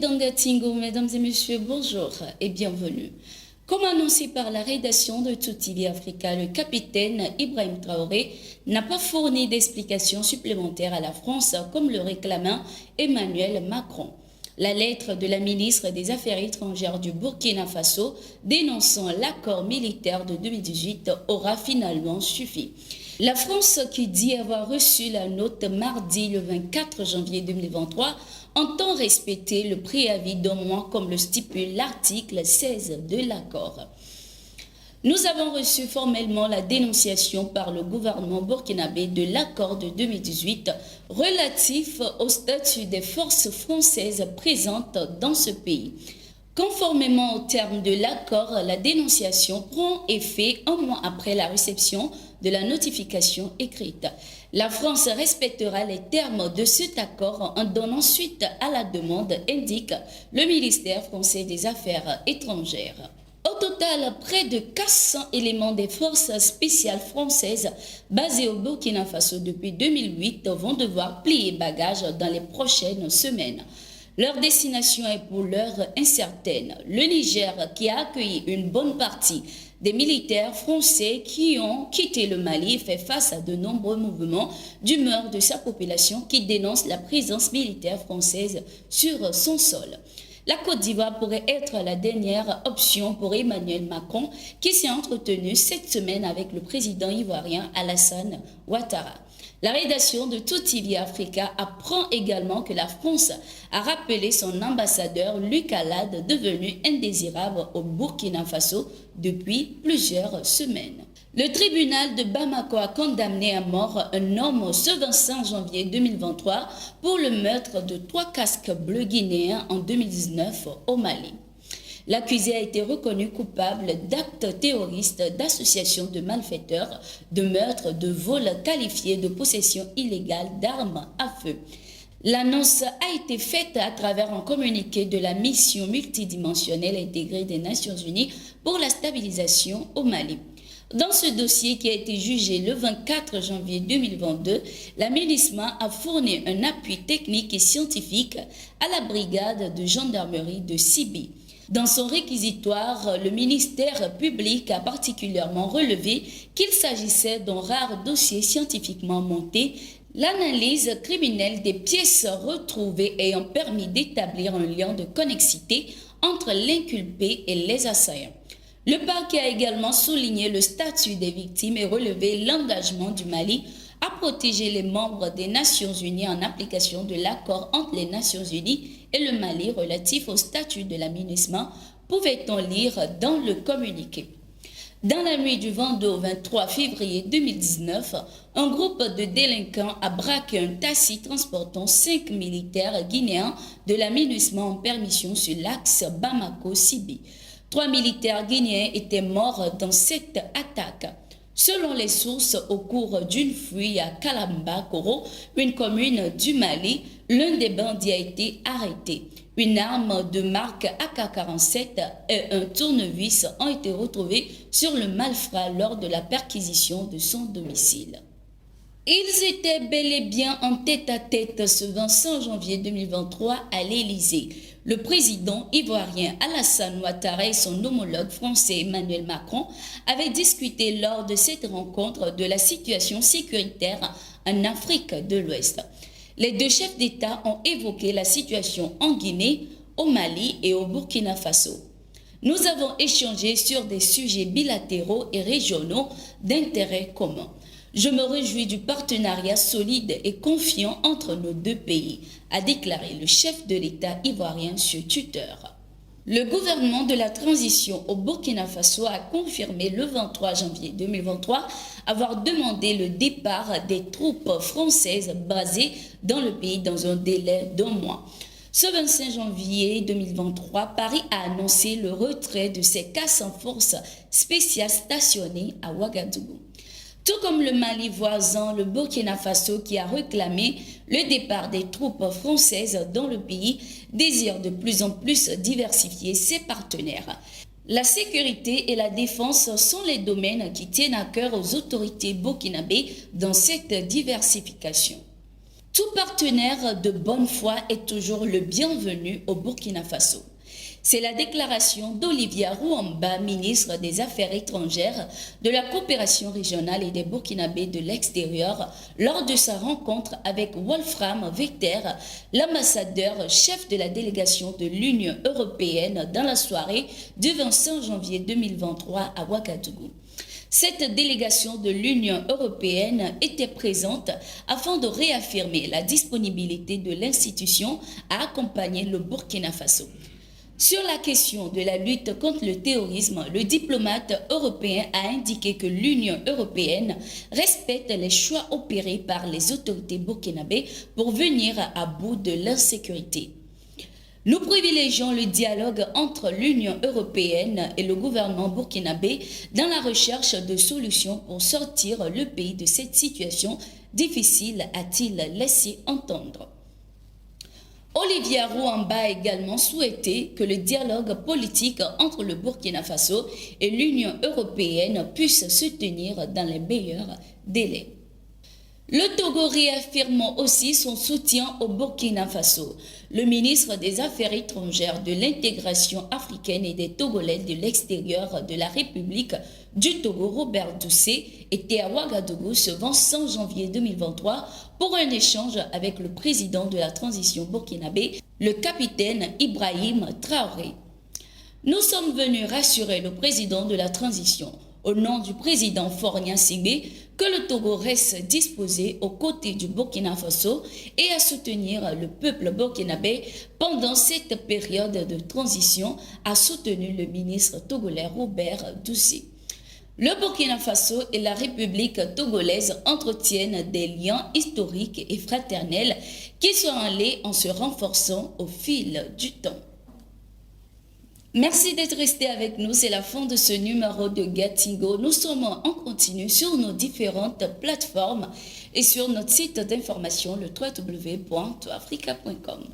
Danga Tingo, mesdames et messieurs, bonjour et bienvenue. Comme annoncé par la rédaction de Tout TV Africa, le capitaine Ibrahim Traoré n'a pas fourni d'explications supplémentaires à la France comme le réclamait Emmanuel Macron. La lettre de la ministre des Affaires étrangères du Burkina Faso dénonçant l'accord militaire de 2018 aura finalement suffi. La France, qui dit avoir reçu la note mardi le 24 janvier 2023, entend respecter le préavis d'un mois comme le stipule l'article 16 de l'accord. Nous avons reçu formellement la dénonciation par le gouvernement burkinabé de l'accord de 2018 relatif au statut des forces françaises présentes dans ce pays. Conformément aux termes de l'accord, la dénonciation prend effet un mois après la réception de la notification écrite. La France respectera les termes de cet accord en donnant suite à la demande, indique le ministère français des Affaires étrangères. Au total, près de 400 éléments des forces spéciales françaises basées au Burkina Faso depuis 2008 vont devoir plier bagages dans les prochaines semaines. Leur destination est pour l'heure incertaine. Le Niger, qui a accueilli une bonne partie des militaires français qui ont quitté le Mali, fait face à de nombreux mouvements d'humeur de sa population qui dénonce la présence militaire française sur son sol. La Côte d'Ivoire pourrait être la dernière option pour Emmanuel Macron, qui s'est entretenu cette semaine avec le président ivoirien Alassane Ouattara. La rédaction de Tout TV Africa apprend également que la France a rappelé son ambassadeur Luc Alade, devenu indésirable au Burkina Faso depuis plusieurs semaines. Le tribunal de Bamako a condamné à mort un homme ce 25 janvier 2023 pour le meurtre de 3 casques bleus guinéens en 2019 au Mali. L'accusé a été reconnu coupable d'actes terroristes, d'association de malfaiteurs, de meurtre, de vol qualifié, de possession illégale d'armes à feu. L'annonce a été faite à travers un communiqué de la mission multidimensionnelle intégrée des Nations Unies pour la stabilisation au Mali. Dans ce dossier qui a été jugé le 24 janvier 2022, la MINUSMA a fourni un appui technique et scientifique à la brigade de gendarmerie de Sibi. Dans son réquisitoire, le ministère public a particulièrement relevé qu'il s'agissait d'un rare dossier scientifiquement monté, l'analyse criminelle des pièces retrouvées ayant permis d'établir un lien de connexité entre l'inculpé et les assaillants. Le parquet a également souligné le statut des victimes et relevé l'engagement du Mali à protéger les membres des Nations Unies en application de l'accord entre les Nations Unies et le Mali relatif au statut de la MINUSMA, pouvait-on lire dans le communiqué. Dans la nuit du 22 au 23 février 2019, un groupe de délinquants a braqué un taxi transportant 5 militaires guinéens de la MINUSMA en permission sur l'axe Bamako-Sibi. 3 militaires guinéens étaient morts dans cette attaque. Selon les sources, au cours d'une fuite à Kalamba-Koro, une commune du Mali, l'un des bandits a été arrêté. Une arme de marque AK-47 et un tournevis ont été retrouvés sur le malfrat lors de la perquisition de son domicile. Ils étaient bel et bien en tête-à-tête ce 25 janvier 2023 à l'Élysée. Le président ivoirien Alassane Ouattara et son homologue français Emmanuel Macron avaient discuté lors de cette rencontre de la situation sécuritaire en Afrique de l'Ouest. Les deux chefs d'État ont évoqué la situation en Guinée, au Mali et au Burkina Faso. Nous avons échangé sur des sujets bilatéraux et régionaux d'intérêt commun. Je me réjouis du partenariat solide et confiant entre nos deux pays, a déclaré le chef de l'État ivoirien sur Twitter. Le gouvernement de la transition au Burkina Faso a confirmé le 23 janvier 2023 avoir demandé le départ des troupes françaises basées dans le pays dans un délai d'1 mois. Ce 25 janvier 2023, Paris a annoncé le retrait de ses 400 forces spéciales stationnées à Ouagadougou. Tout comme le Mali voisin, le Burkina Faso, qui a réclamé le départ des troupes françaises dans le pays, désire de plus en plus diversifier ses partenaires. La sécurité et la défense sont les domaines qui tiennent à cœur aux autorités burkinabées dans cette diversification. Tout partenaire de bonne foi est toujours le bienvenu au Burkina Faso. C'est la déclaration d'Olivia Rouamba, ministre des Affaires étrangères, de la coopération régionale et des Burkinabés de l'extérieur, lors de sa rencontre avec Wolfram Vetter, l'ambassadeur chef de la délégation de l'Union européenne, dans la soirée du 25 janvier 2023 à Ouagadougou. Cette délégation de l'Union européenne était présente afin de réaffirmer la disponibilité de l'institution à accompagner le Burkina Faso. Sur la question de la lutte contre le terrorisme, le diplomate européen a indiqué que l'Union européenne respecte les choix opérés par les autorités burkinabées pour venir à bout de l'insécurité. Nous privilégions le dialogue entre l'Union européenne et le gouvernement burkinabé dans la recherche de solutions pour sortir le pays de cette situation difficile, a-t-il laissé entendre. Olivia Rouamba a également souhaité que le dialogue politique entre le Burkina Faso et l'Union européenne puisse se tenir dans les meilleurs délais. Le Togo réaffirme aussi son soutien au Burkina Faso. Le ministre des Affaires étrangères, de l'intégration africaine et des Togolais de l'extérieur de la République du Togo, Robert Doucet, était à Ouagadougou ce 25 janvier 2023 pour un échange avec le président de la transition burkinabé, le capitaine Ibrahim Traoré. Nous sommes venus rassurer le président de la transition, au nom du président Faure Gnassingbé, que le Togo reste disposé aux côtés du Burkina Faso et à soutenir le peuple burkinabé pendant cette période de transition, a soutenu le ministre togolais Robert Doucet. Le Burkina Faso et la République togolaise entretiennent des liens historiques et fraternels qui sont allés en se renforçant au fil du temps. Merci d'être resté avec nous, c'est la fin de ce numéro de Gatingo. Nous sommes en continu sur nos différentes plateformes et sur notre site d'information, le www.toafrica.com.